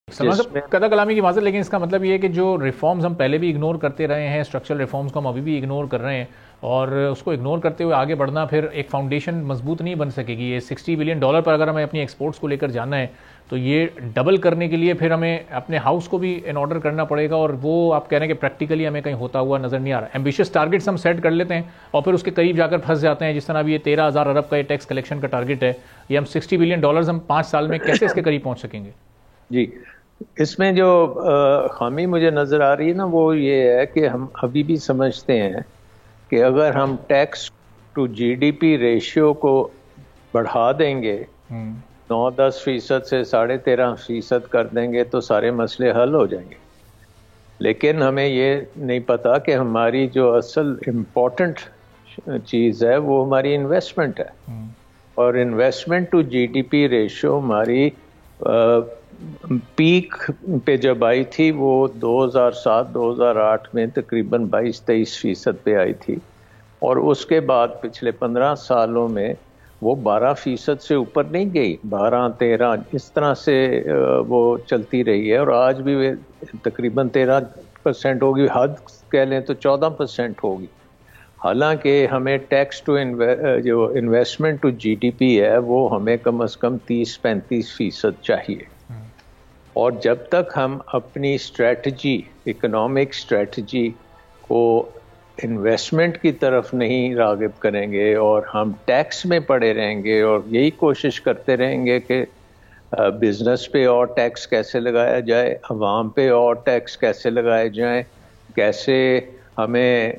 سلمان صاحب قدر کلامی کی معذرت، لیکن اس کا مطلب یہ ہے کہ جو ریفارمز ہم پہلے بھی اگنور کرتے رہے ہیں، اسٹرکچرل ریفارمز کو ہم ابھی بھی اگنور کر رہے ہیں، اور اس کو اگنور کرتے ہوئے آگے بڑھنا پھر ایک فاؤنڈیشن مضبوط نہیں بن سکے گی. یہ $60 بلین پر اگر ہمیں اپنی ایکسپورٹس کو لے کر جانا ہے تو یہ ڈبل کرنے کے لیے پھر ہمیں اپنے ہاؤس کو بھی ان آرڈر کرنا پڑے گا، اور وہ آپ کہہ رہے ہیں کہ پریکٹیکلی ہمیں کہیں ہوتا ہوا نظر نہیں آ رہا. ایمبیشیس ٹارگیٹس ہم سیٹ کر لیتے ہیں اور پھر اس کے قریب جا کر پھنس جاتے ہیں، جس طرح اب یہ 13,000 ارب کا یہ ٹیکس کلیکشن کا ٹارگیٹ ہے، یہ ہم $60 بلین ہم 5 سال میں کیسے اس کے قریب پہنچ سکیں گے؟ جی، اس میں جو خامی مجھے نظر آ رہی ہے نا، وہ یہ ہے کہ ہم ابھی بھی سمجھتے ہیں کہ اگر ہم tax to G D P ratio کو بڑھا دیں گے 9-10% سے 13.5% کر دیں گے تو سارے مسئلے حل ہو جائیں گے. لیکن ہمیں یہ نہیں پتا کہ ہماری جو اصل امپورٹنٹ چیز ہے وہ ہماری انویسٹمنٹ ہے، اور investment to G D P ratio ہماری پیک پہ جب آئی تھی وہ 2007-2008 میں تقریباً 22-23% پہ آئی تھی، اور اس کے بعد پچھلے 15 سالوں میں وہ 12% سے اوپر نہیں گئی، 12-13 اس طرح سے وہ چلتی رہی ہے، اور آج بھی وہ تقریباً 13% ہوگی، حد کہہ لیں تو 14% ہوگی. حالانکہ ہمیں ٹیکس ٹو جو investment to G D P ہے وہ ہمیں کم از کم 30-35% چاہیے. اور جب تک ہم اپنی اسٹریٹجی، اکنامک اسٹریٹجی کو انویسٹمنٹ کی طرف نہیں راغب کریں گے اور ہم ٹیکس میں پڑے رہیں گے اور یہی کوشش کرتے رہیں گے کہ بزنس پہ اور ٹیکس کیسے لگایا جائے، عوام پہ اور ٹیکس کیسے لگائے جائیں، کیسے ہمیں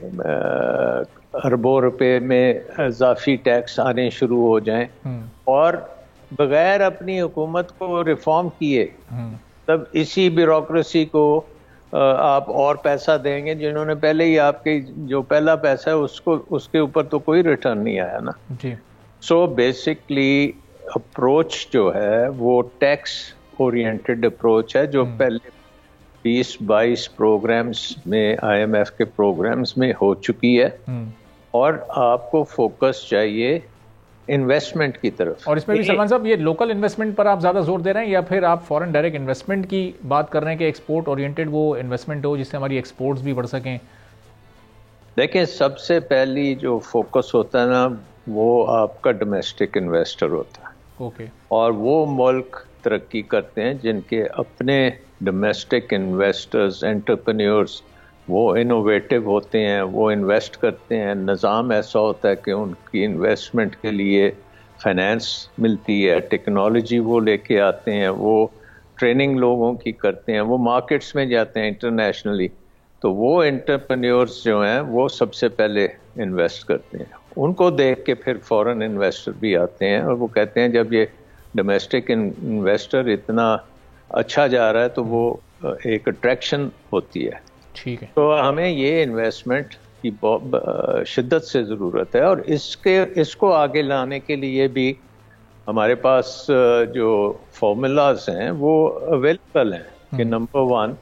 اربوں روپے میں اضافی ٹیکس آنے شروع ہو جائیں، اور بغیر اپنی حکومت کو ریفارم کیے تب اسی بیوروکریسی کو آپ اور پیسہ دیں گے جنہوں نے پہلے ہی آپ کے جو پہلا پیسہ ہے اس کے اوپر تو کوئی ریٹرن نہیں آیا نا. سو بیسکلی اپروچ جو ہے وہ ٹیکس اورینٹڈ اپروچ ہے، جو پہلے 20-22 پروگرامز میں آئی ایم ایف کے پروگرامز میں ہو چکی ہے، اور آپ کو فوکس چاہیے انویسٹمنٹ کی طرف. اور اس میں بھی سلمان صاحب یہ لوکل انویسٹمنٹ پر آپ زیادہ زور دے رہے ہیں یا پھر آپ فورن ڈائریکٹ انویسٹمنٹ کی بات کر رہے ہیں کہ ایکسپورٹ اورینٹڈ وہ انویسٹمنٹ ہو جس سے ہماری ایکسپورٹس بھی بڑھ سکیں؟ دیکھیں، سب سے پہلی جو فوکس ہوتا ہے نا وہ آپ کا ڈومیسٹک انویسٹر ہوتا ہے. اور وہ ملک ترقی کرتے ہیں جن کے اپنے ڈومیسٹک انویسٹرز، انٹرپرینیورز وہ انوویٹو ہوتے ہیں، وہ انویسٹ کرتے ہیں. نظام ایسا ہوتا ہے کہ ان کی انویسٹمنٹ کے لیے فائنینس ملتی ہے، ٹیکنالوجی وہ لے کے آتے ہیں، وہ ٹریننگ لوگوں کی کرتے ہیں، وہ مارکیٹس میں جاتے ہیں انٹرنیشنلی. تو وہ انٹرپرینیورز جو ہیں وہ سب سے پہلے انویسٹ کرتے ہیں. ان کو دیکھ کے پھر فورن انویسٹر بھی آتے ہیں، اور وہ کہتے ہیں جب یہ ڈومیسٹک انویسٹر اتنا اچھا جا رہا ہے تو وہ ایک اٹریکشن ہوتی ہے. ٹھیک ہے. تو ہمیں یہ انویسٹمنٹ کی شدت سے ضرورت ہے، اور اس کو آگے لانے کے لیے بھی ہمارے پاس جو فارمولاز ہیں وہ اویلیبل ہیں کہ نمبر 1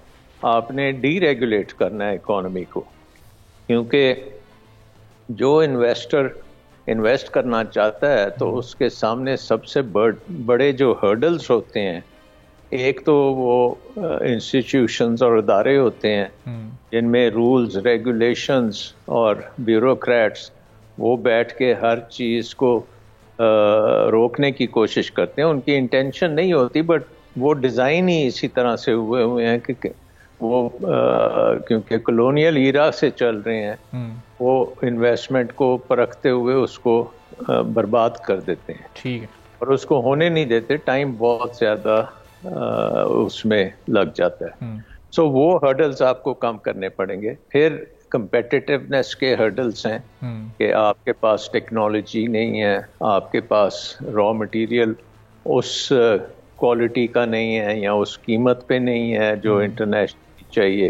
آپ نے ڈی ریگولیٹ کرنا ہے اکانومی کو، کیونکہ جو انویسٹر انویسٹ کرنا چاہتا ہے تو اس کے سامنے سب سے بڑے جو ہرڈلز ہوتے ہیں، ایک تو وہ انسٹیٹیوشنز اور ادارے ہوتے ہیں جن میں رولز، ریگولیشنز اور بیوروکریٹس وہ بیٹھ کے ہر چیز کو روکنے کی کوشش کرتے ہیں. ان کی انٹینشن نہیں ہوتی، بٹ وہ ڈیزائن ہی اسی طرح سے ہوئے ہیں کہ وہ کیونکہ کلونیل ایرا سے چل رہے ہیں، وہ انویسٹمنٹ کو پرکھتے ہوئے اس کو برباد کر دیتے ہیں. ٹھیک ہے. اور اس کو ہونے نہیں دیتے، ٹائم بہت زیادہ اس میں لگ جاتا ہے. سو وہ ہرڈلز آپ کو کم کرنے پڑیں گے. پھر کمپیٹیٹیونیس کے ہرڈلز ہیں کہ آپ کے پاس ٹیکنالوجی نہیں ہے، آپ کے پاس را مٹیریل اس کوالٹی کا نہیں ہے یا اس قیمت پہ نہیں ہے جو انٹرنیشنل چاہیے،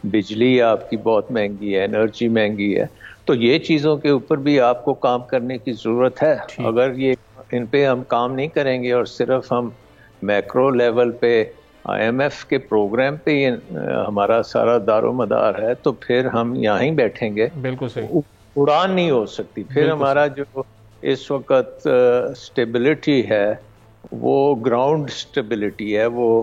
بجلی آپ کی بہت مہنگی ہے، انرجی مہنگی ہے. تو یہ چیزوں کے اوپر بھی آپ کو کام کرنے کی ضرورت ہے. اگر ان پہ ہم کام نہیں کریں گے اور صرف ہم میکرو لیول پہ آئی ایم ایف کے پروگرام پہ ہمارا سارا دار و مدار ہے تو پھر ہم یہاں ہی بیٹھیں گے. بالکل صحیح. اڑان نہیں ہو سکتی. پھر ہمارا جو اس وقت اسٹیبلٹی ہے وہ گراؤنڈ اسٹیبلٹی ہے، وہ